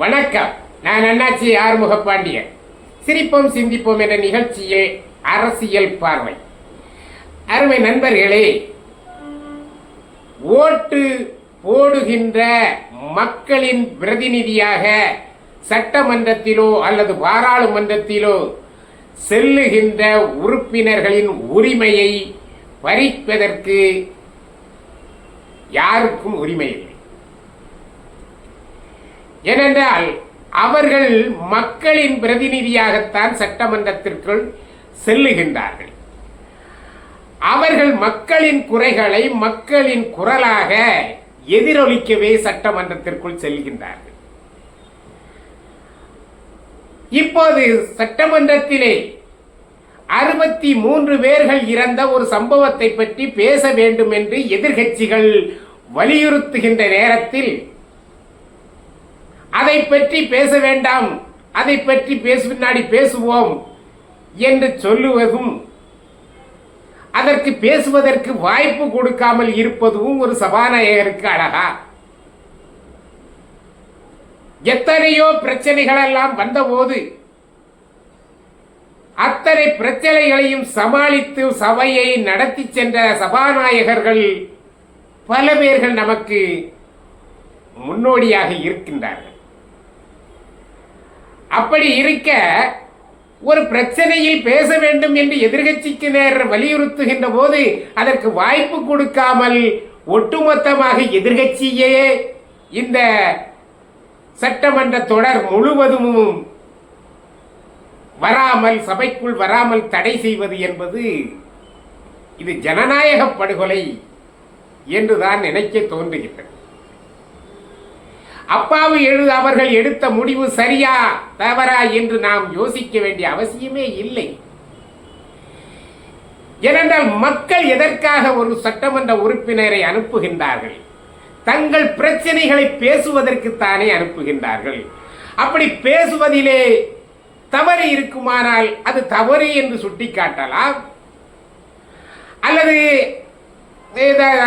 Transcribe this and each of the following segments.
வணக்கம். நான் அண்ணாச்சி ஆறுமுக பாண்டியன். சிரிப்போம் சிந்திப்போம் என்ற நிகழ்ச்சியில் அரசியல் பார்வை. அருமை நண்பர்களே, ஓட்டு போடுகின்ற மக்களின் பிரதிநிதியாக சட்டமன்றத்திலோ அல்லது பாராளுமன்றத்திலோ செல்லுகின்ற உறுப்பினர்களின் உரிமையை பறிப்பதற்கு யாருக்கும் உரிமை இல்லை. ஏனென்றால் அவர்கள் மக்களின் பிரதிநிதியாகத்தான் சட்டமன்றத்திற்குள் செல்லுகின்றார்கள். அவர்கள் மக்களின் குறைகளை மக்களின் குரலாக எதிரொலிக்கவே சட்டமன்றத்திற்குள் செல்கின்றார்கள். இப்போது சட்டமன்றத்திலே 63 பேர்கள் இறந்த ஒரு சம்பவத்தை பற்றி பேச வேண்டும் என்று எதிர்கட்சிகள் வலியுறுத்துகின்ற நேரத்தில் அதை பற்றி பேச வேண்டாம், அதை பற்றி பின்னாடி பேசுவோம் என்று சொல்லுவதும் அதற்கு பேசுவதற்கு வாய்ப்பு கொடுக்காமல் இருப்பதும் ஒரு சபாநாயகருக்கு அழகா? எத்தனையோ பிரச்சனைகள் எல்லாம் வந்தபோது அத்தனை பிரச்சனைகளையும் சமாளித்து சபையை நடத்தி சென்ற சபாநாயகர்கள் பல பேர்கள் நமக்கு முன்னோடியாக இருக்கின்றார்கள். அப்படி இருக்க ஒரு பிரச்சனையில் பேச வேண்டும் என்று எதிர்கட்சியினர் வலியுறுத்துகின்ற போது அதற்கு வாய்ப்பு கொடுக்காமல் ஒட்டுமொத்தமாக எதிர்கட்சியே இந்த சட்டமன்ற தொடர் முழுவதும் வராமல், சபைக்குள் வராமல் தடை செய்வது என்பது இது ஜனநாயக படுகொலை என்றுதான் நினைக்க தோன்றுகின்றது. அப்பாவு அவர்கள் எடுத்த முடிவு சரியா தவறா என்று நாம் யோசிக்க வேண்டிய அவசியமே இல்லை. ஏனென்றால் மக்கள் எதற்காக ஒரு சட்டமன்ற உறுப்பினரை அனுப்புகின்றார்கள்? தங்கள் பிரச்சனைகளை பேசுவதற்குத்தானே அனுப்புகின்றார்கள். அப்படி பேசுவதிலே தவறு இருக்குமானால் அது தவறு என்று சுட்டிக்காட்டலாம், அல்லது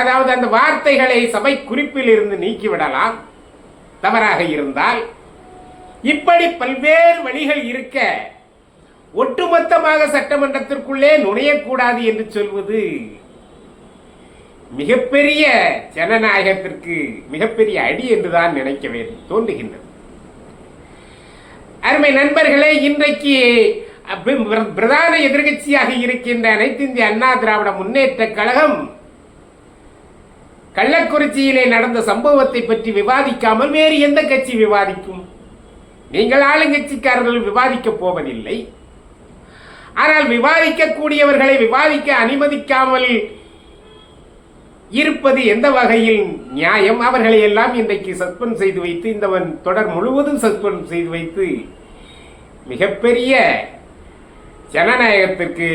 அதாவது அந்த வார்த்தைகளை சபை குறிப்பில் இருந்து நீக்கிவிடலாம் தவறாக இருந்தால். இப்படி பல்வேறு வழிகள் இருக்க ஒட்டுமொத்தமாக சட்டமன்றத்திற்குள்ளே நுழையக்கூடாது என்று சொல்வது மிகப்பெரிய ஜனநாயகத்திற்கு மிகப்பெரிய அடி என்றுதான் நினைக்கவே தோன்றுகின்றது. அருமை நண்பர்களே, இன்றைக்கு பிரதான எதிர்கட்சியாக இருக்கின்ற அனைத்து இந்திய அண்ணா திராவிட முன்னேற்ற கழகம் கள்ளக்குறிச்சியிலே நடந்த சம்பவத்தை பற்றி விவாதிக்காமல் வேறு எந்த கட்சி விவாதிக்கும்? நீங்கள் ஆளுங்கட்சிக்காரர்கள் விவாதிக்க போவதில்லை. ஆனால் விவாதிக்கக்கூடியவர்களை விவாதிக்க அனுமதிக்காமல் இருப்பது எந்த வகையில் நியாயம்? அவர்களை எல்லாம் இன்றைக்கு சஸ்பெண்ட் செய்து வைத்து, இந்த தொடர் முழுவதும் சஸ்பெண்ட் செய்து வைத்து மிகப்பெரிய ஜனநாயகத்திற்கு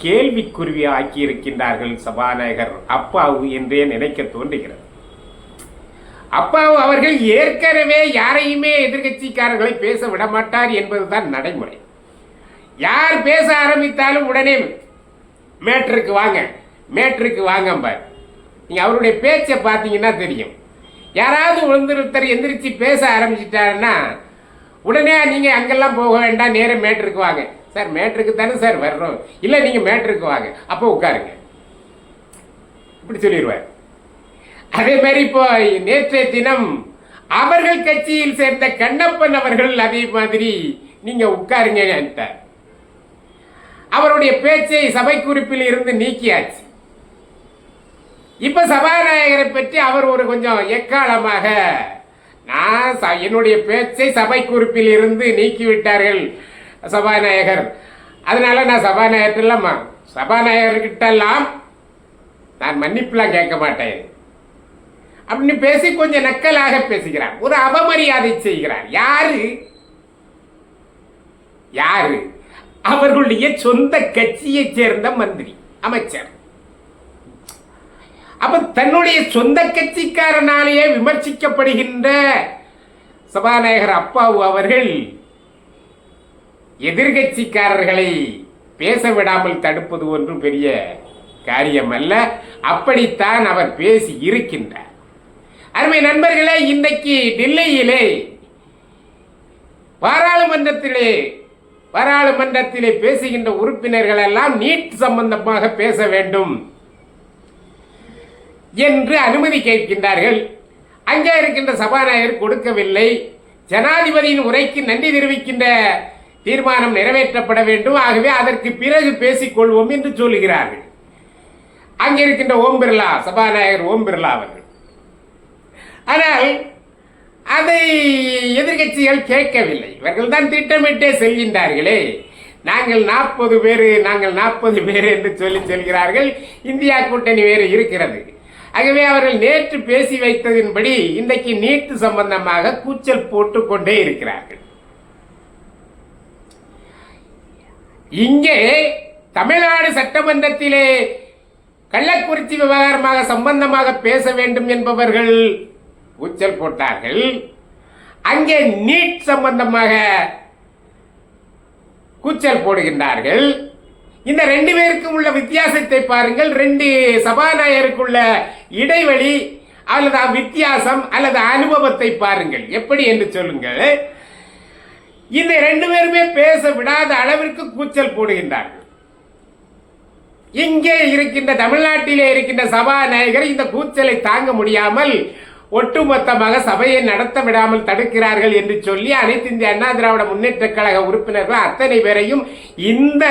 கேள்விக்குருவி ஆக்கி இருக்கின்றார்கள் சபாநாயகர் அப்பாவு என்றே நினைக்க தோன்றுகிறது. அப்பாவு அவர்கள் ஏற்கனவே யாரையுமே எதிர்கட்சிக்காரர்களை பேச விடமாட்டார் என்பதுதான் நடைமுறை. யார் பேச ஆரம்பித்தாலும் உடனே மேட்டருக்கு வாங்க, மேட்டருக்கு வாங்க பார். நீங்க அவருடைய பேச்சை பார்த்தீங்கன்னா தெரியும். யாராவது ஒருத்தர் எந்திரிச்சு பேச ஆரம்பிச்சிட்டாருன்னா உடனே நீங்க அங்கெல்லாம் போக வேண்டாம், நேரம் மேட்டருக்கு வாங்க. சார் மேட்டருக்கு தானே சார் வர்றோம். இல்லை நீங்க மேட்டருக்கு வாங்க, அப்போ உட்காருங்க, இப்படி சொல்லிடுவார். அதே மாதிரி இப்போ நேற்றைய தினம் அவர்கள் கட்சியில் சேர்ந்த கண்ணப்பன் அவர்கள் அதே மாதிரி நீங்க உட்காருங்க. அவருடைய பேச்சை சபை குறிப்பில் இருந்து நீக்கியாச்சு. இப்ப சபாநாயகரை பற்றி அவர் ஒரு கொஞ்சம் எக்காலமாக, நான் என்னுடைய பேச்சை சபை குறிப்பில் இருந்து நீக்கிவிட்டார்கள் சபாநாயகர், அதனால நான் சபாநாயகர்கிட்ட எல்லாம் நான் மன்னிப்புலாம் கேட்க மாட்டேன் அப்படின்னு பேசி கொஞ்சம் நக்கலாக பேசுகிறார். ஒரு அவமரியாதை செய்கிறார். யாரு? அவர்களுடைய சொந்த கட்சியை சேர்ந்த மந்திரி, அமைச்சர். அப்ப தன்னுடைய சொந்த கட்சிக்காரனாலேயே விமர்சிக்கப்படுகின்ற சபாநாயகர் அப்பாவு அவர்கள் எதிர்கட்சிக்காரர்களை பேச விடாமல் தடுப்பது ஒன்றும் பெரிய காரியம் அல்ல. அப்படித்தான் அவர் பேசி இருக்கின்றார். அருமை நண்பர்களே, இன்றைக்கு டெல்லியிலே பாராளுமன்றத்திலே பேசுகின்ற உறுப்பினர்கள் எல்லாம் நீட் சம்பந்தமாக பேச வேண்டும் என்று அனுமதி கேட்கின்றார்கள். அங்கே இருக்கின்ற சபாநாயகர் கொடுக்கவில்லை. ஜனாதிபதியின் உரைக்கு நன்றி தெரிவிக்கின்ற தீர்மானம் நிறைவேற்றப்பட வேண்டும், ஆகவே அதற்கு பிறகு பேசிக்கொள்வோம் என்று சொல்லுகிறார்கள். அங்கே இருக்கின்ற ஓம் பிர்லா, சபாநாயகர் ஓம் பிர்லா அவர்கள். ஆனால் அதை எதிர்கட்சிகள் கேட்கவில்லை. இவர்கள் தான் திட்டமிட்டே செல்கின்றார்களே. நாங்கள் 40 பேர் என்று சொல்லி செல்கிறார்கள். இந்தியா கூட்டணி வேறு இருக்கிறது. ஆகவே அவர்கள் நேற்று பேசி வைத்ததின்படி இன்றைக்கு நீட்டு சம்பந்தமாக கூச்சல் போட்டுக் கொண்டே இருக்கிறார்கள். இங்கே தமிழ்நாடு சட்டமன்றத்திலே கள்ளக்குறிச்சி விவகாரமாக சம்பந்தமாக பேச வேண்டும் என்பவர்கள் கூச்சல் போட்டார்கள். அங்கே நீட் சம்பந்தமாக கூச்சல் போடுகின்றார்கள். இந்த 2 பேருக்கும் உள்ள வித்தியாசத்தை பாருங்கள். 2 சபாநாயகருக்குள்ள இடைவெளி அல்லது வித்தியாசம் அல்லது அனுபவத்தை பாருங்கள். எப்படி என்று சொல்லுங்கள். இந்த 2 பேருமே பேச விடாத அளவிற்கு கூச்சல் போடுகின்றார்கள். இங்கே இருக்கின்ற தமிழ்நாட்டிலே இருக்கின்ற சபாநாயகர் இந்த கூச்சலை தாங்க முடியாமல் ஒட்டுமொத்தமாக சபையை நடத்த விடாமல் தடுக்கிறார்கள் என்று சொல்லி அனைத்து இந்திய அண்ணா திராவிட முன்னேற்ற கழக உறுப்பினர்கள் அத்தனை பேரையும் இந்த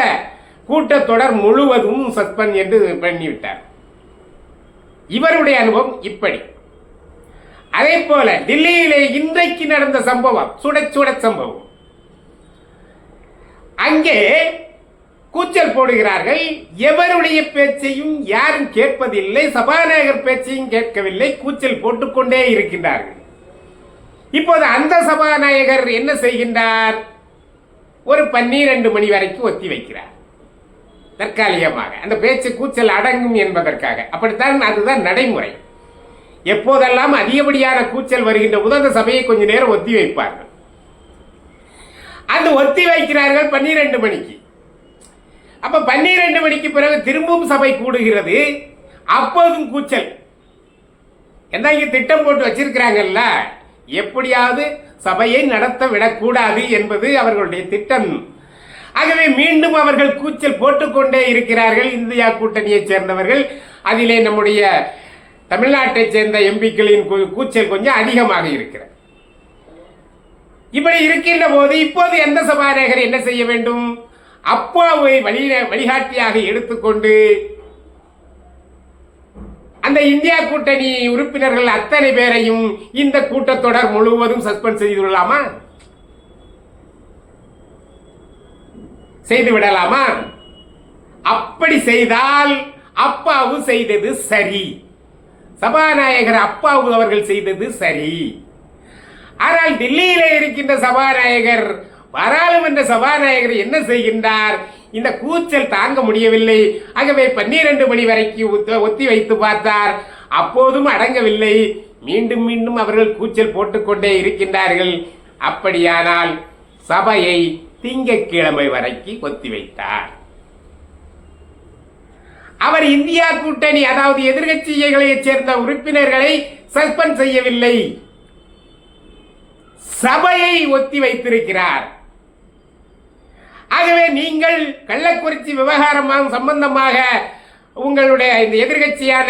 கூட்டத்தொடர் முழுவதும் சஸ்பெண்ட் என்று பண்ணிவிட்டார். இவருடைய அனுபவம் இப்படி. அதே போல டெல்லியிலே இன்றைக்கு நடந்த சம்பவம், சுட சம்பவம். அங்கே கூச்சல் போடுகிறார்கள். எவருடைய பேச்சையும் யாரும் கேட்பதில்லை, சபாநாயகர் பேச்சையும் கேட்கவில்லை, கூச்சல் போட்டுக்கொண்டே இருக்கின்றார்கள். இப்போது அந்த சபாநாயகர் என்ன செய்கின்றார்? ஒரு 12 மணி வரைக்கும் ஒத்தி வைக்கிறார் தற்காலிகமாக, அந்த பேச்சு கூச்சல் அடங்கும் என்பதற்காக. அப்படித்தான், அதுதான் நடைமுறை. எப்போதெல்லாம் அதிகப்படியான கூச்சல் வருகின்ற போது அந்த சபையை கொஞ்ச நேரம் ஒத்தி வைப்பார்கள். அந்த ஒத்தி வைக்கிறார்கள் 12 மணிக்கு. அப்ப 12 மணிக்கு பிறகு திரும்பவும் சபை கூடுகிறது. அப்போதும் கூச்சல். என்ன இங்க திட்டம் போட்டு வச்சிருக்கிறாங்கல்ல, எப்படியாவது சபையை நடத்த விடக்கூடாது என்பது அவர்களுடைய திட்டம். ஆகவே மீண்டும் அவர்கள் கூச்சல் போட்டுக்கொண்டே இருக்கிறார்கள். இந்தியா கூட்டணியை சேர்ந்தவர்கள், அதிலே நம்முடைய தமிழ்நாட்டை சேர்ந்த எம்பிக்களின் கூச்சல் கொஞ்சம் அதிகமாக இருக்கிறது. இப்படி இருக்கின்ற போது இப்போது எந்த சபாநாயகர் என்ன செய்ய வேண்டும்? அப்பாவை வழிகாட்டியாக எடுத்துக்கொண்டு அந்த இந்தியா கூட்டணி உறுப்பினர்கள் அத்தனை பேரையும் இந்த கூட்டத்தொடர் முழுவதும் சஸ்பெண்ட் செய்துவிடலாமா? செய்து விடலாமா? அப்படி செய்தால் அப்பாவு செய்தது சரி, சபாநாயகர் அப்பாவு அவர்கள் செய்தது சரி. ஆனால் டெல்லியிலே இருக்கின்ற சபாநாயகர், பாராளுமன்ற சபாநாயகர் என்ன செய்கின்றார்? இந்த கூச்சல் தாங்க முடியவில்லை. ஆகவே 12 மணி வரைக்கும் ஒத்தி வைத்து பார்த்தார். அப்போதும் அடங்கவில்லை. மீண்டும் மீண்டும் அவர்கள் கூச்சல் போட்டுக்கொண்டே இருக்கின்றார்கள். அப்படியானால் சபையை திங்கட்கிழமை வரைக்கும் ஒத்தி வைத்தார். அவர் இந்தியா கூட்டணி, அதாவது எதிர்கட்சிகளைச் சேர்ந்த உறுப்பினர்களை சஸ்பெண்ட் செய்யவில்லை, சபையை ஒத்தி வைத்திருக்கிறார். ஆகவே நீங்கள் கள்ளக்குறிச்சி விவகாரமாக சம்பந்தமாக உங்களுடைய இந்த எதிர்கட்சியான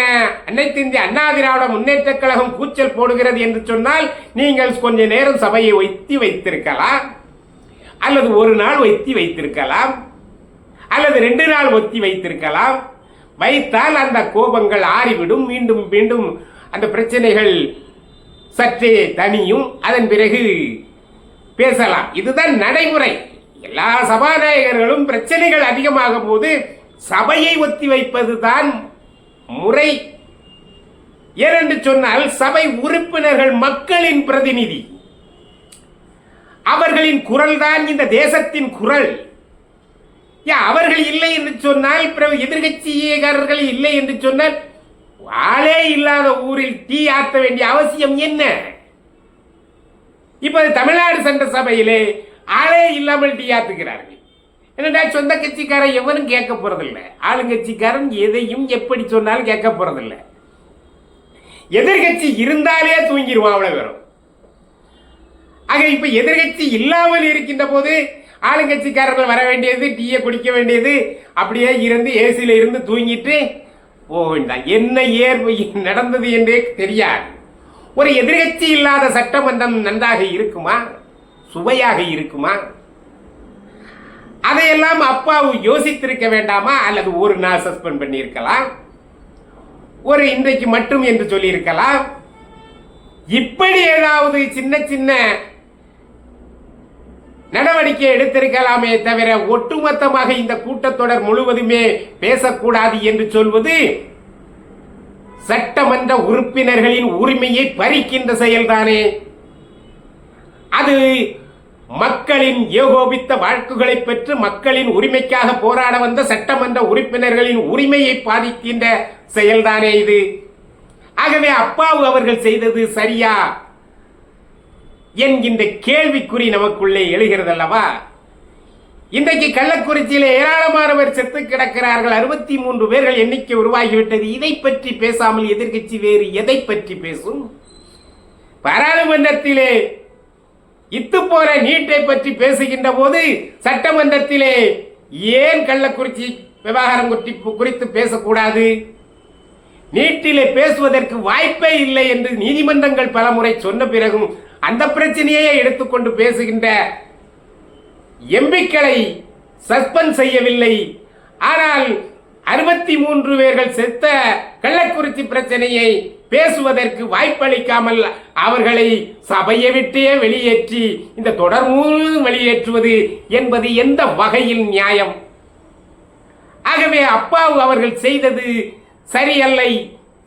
அனைத்து இந்திய அண்ணா திராவிட முன்னேற்ற கழகம் கூச்சல் போடுகிறது என்று சொன்னால் நீங்கள் கொஞ்ச நேரம் சபையை ஒத்தி வைத்திருக்கலாம், அல்லது ஒரு நாள் ஒத்தி வைத்திருக்கலாம், அல்லது 2 நாள் ஒத்தி வைத்திருக்கலாம். வைத்தால் அந்த கோபங்கள் ஆறிவிடும். மீண்டும் மீண்டும் அந்த பிரச்சனைகள் சற்றே தனியும். அதன் பிறகு பேசலாம். இதுதான் நடைமுறை. எல்லா சபாநாயகர்களும் பிரச்சனைகள் அதிகமாகும் போது சபையை ஒத்தி வைப்பது தான் முறை. ஏனென்று சொன்னால் சபை உறுப்பினர்கள் மக்களின் பிரதிநிதி, அவர்களின் குரல் தான் இந்த தேசத்தின் குரல். அவர்கள் இல்லை என்று சொன்னால், எதிர்கட்சிகாரர்கள் இல்லை என்று சொன்னால், ஆளே இல்லாத ஊரில் டீ ஆற்ற வேண்டிய அவசியம் என்ன? இப்ப தமிழ்நாடு சட்ட சபையிலே ஆளே இல்லாமல் டீ ஆத்துகிறார்கள். என்னடா, சொந்த கட்சிக்காரன் எவனும் கேட்க போறதில்லை, ஆளுங்கட்சிக்காரன் எதையும் எப்படி சொன்னாலும் கேட்க போறதில்லை. எதிர்கட்சி இருந்தாலே தூங்கிடுவான், அவ்வளவு வரும். ஆக இப்ப எதிர்கட்சி இல்லாமல் இருக்கின்ற போது ஆளுங்கட்சிக்காரர்கள் வர வேண்டியது, டீயை குடிக்க வேண்டியது, அப்படியே இருந்து ஏசியில இருந்து தூங்கிட்டு போக வேண்டாம். என்ன நடந்தது என்றே தெரியாது. ஒரு எதிர்கட்சி இல்லாத சட்டமன்றம் நன்றாக இருக்குமா? சுவையாக இருக்குமா? அதையெல்லாம் அப்பாவு யோசித்திருக்க வேண்டாமா? அல்லது ஒரு நாள் சஸ்பெண்ட் பண்ணியிருக்கலாம், ஒரு இன்றைக்கு மட்டும் என்று சொல்லியிருக்கலாம். இப்படி ஏதாவது சின்ன சின்ன நடவடிக்கை எடுத்திருக்கலாமே தவிர ஒட்டுமொத்தமாக இந்த கூட்டத்தொடர் முழுவதுமே பேசக்கூடாது என்று சொல்வது சட்டமன்ற உறுப்பினர்களின் உரிமையை பறிக்கின்ற செயல்தானே. அது மக்களின் ஏகோபித்த வாக்குகளை பெற்று மக்களின் உரிமைக்காக போராட வந்த சட்டமன்ற உறுப்பினர்களின் உரிமையை பாதிக்கின்ற செயல்தானே இது. ஆகவே அப்பாவு அவர்கள் செய்தது சரியா என்கின்ற கேள்விக்குறி நமக்குள்ளே எழுகிறது அல்லவா. இன்றைக்கு கள்ளக்குறிச்சியிலே ஏராளமானவர் செத்து கிடக்கிறார்கள். 63 பேர்கள் எண்ணிக்கை உருவாகிவிட்டது. இதை பற்றி பேசாமல் எதிர்கட்சி வேறு எதை பற்றி பேசும்? பாராளுமன்றத்திலே இத்து போற நீட்டை பற்றி பேசுகின்ற போது சட்டமன்றத்திலே ஏன் கள்ளக்குறிச்சி விவகாரம் குறித்து பேசக்கூடாது? நீட்டிலே பேசுவதற்கு வாய்ப்பே இல்லை என்று நீதிமன்றங்கள் பலமுறை சொன்ன பிறகும் அந்த பிரச்சனையே எடுத்துக்கொண்டு பேசுகின்ற எம்பிக்களை சஸ்பெண்ட் செய்யவில்லை. ஆனால் 63 பேர்கள் செத்த கள்ளக்குறிச்சி பிரச்சனையை பேசுவதற்கு வாய்ப்பளிக்காமல் அவர்களை சபையை விட்டே வெளியேற்றி இந்த தொடர் முழுவதும் வெளியேற்றுவது என்பது எந்த வகையில் நியாயம்? ஆகவே அப்பாவு அவர்கள் செய்தது சரியல்ல,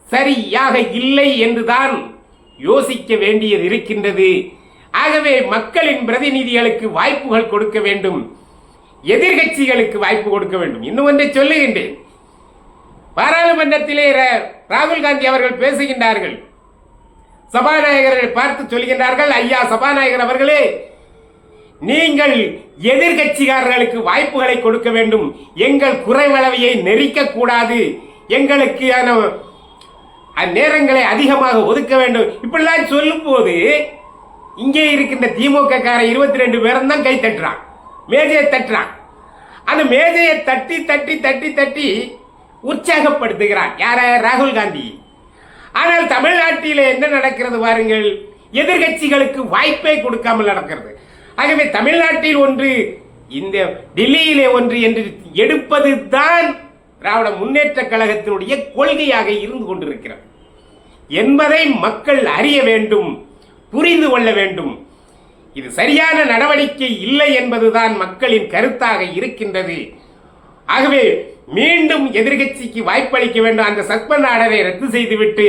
சரியாக இல்லை என்றுதான் யோசிக்க வேண்டியது இருக்கின்றது. ஆகவே மக்களின் பிரதிநிதிகளுக்கு வாய்ப்புகள் கொடுக்க வேண்டும், எதிர்கட்சிகளுக்கு வாய்ப்பு கொடுக்க வேண்டும். இன்னும் ஒன்றை சொல்லுகின்றேன். பாராளுமன்றத்திலே ராகுல் காந்தி அவர்கள் பேசுகின்றார்கள். சபாநாயகரை பார்த்து சொல்கின்றார்கள், ஐயா சபாநாயகர் அவர்களே, நீங்கள் எதிர்கட்சிக்காரர்களுக்கு வாய்ப்புகளை கொடுக்க வேண்டும், எங்கள் குறைவளவையை நெரிக்க கூடாது, எங்களுக்கு நேரங்களை அதிகமாக ஒதுக்க வேண்டும். இப்படிலாம் சொல்லும் போது இங்கே இருக்கின்ற திமுக கார 22 பேரும் தான் கை தட்டுறான், மேஜையை தட்டுறான். அந்த மேஜையை தட்டி தட்டி தட்டி தட்டி உற்சாகப்படுத்துகிறான் யார? ராகுல் காந்தி. ஆனால் தமிழ்நாட்டில் என்ன நடக்கிறது பாருங்கள், எதிர்கட்சிகளுக்கு வாய்ப்பே கொடுக்காமல் நடக்கிறது. ஆகவே தமிழ்நாட்டில் ஒன்று, இந்த டெல்லியிலே ஒன்று என்று எடுப்பது தான் திராவிட முன்னேற்ற கழகத்தினுடைய கொள்கையாக இருந்து கொண்டிருக்கிறது என்பதை மக்கள் அறிய வேண்டும், புரிந்து கொள்ள வேண்டும். இது சரியான நடவடிக்கை இல்லை என்பதுதான் மக்களின் கருத்தாக இருக்கின்றது. ஆகவே மீண்டும் எதிர்கட்சிக்கு வாய்ப்பளிக்க வேண்டும். அந்த சஸ்பெண்ட் ஆர்டரை ரத்து செய்துவிட்டு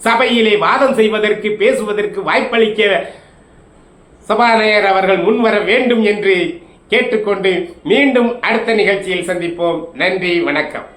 சபையிலே வாதம் செய்வதற்கு, பேசுவதற்கு வாய்ப்பளிக்க சபாநாயகர் அவர்கள் முன்வர வேண்டும் என்று கேட்டுக்கொண்டு மீண்டும் அடுத்த நிகழ்ச்சியில் சந்திப்போம். நன்றி, வணக்கம்.